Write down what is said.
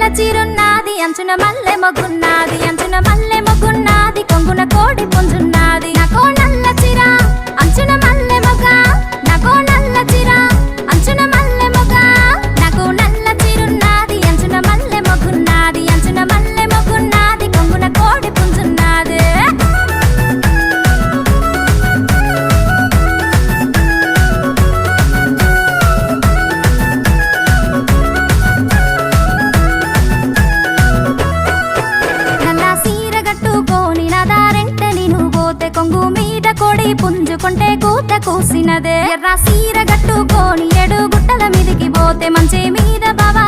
నల్ల చీరున్నది అంచున మల్లె మొగ్గున్నది అంచున మల్లె మొగ్గున్నది కొంగున కోడి పుంజున్నది నాకో నల్ల చీర అంచున మల్లె మొగ్గ నాకో నల్ల చీర అంచున మల్లె మొగ్గ నాకో నల్ల చీరున్నది అంచున మల్లె మొగ్గున్నది అంచున మల్లె మొగ్గున్నది కొంగున కోడి పుంజున్నది కొంగు మీద కోడి పుంజుకుంటే కూత కూసినదే ఎర్ర సీర గట్టుకొని 7 గుట్టల మీదికి పోతే మంచి మీద బాబా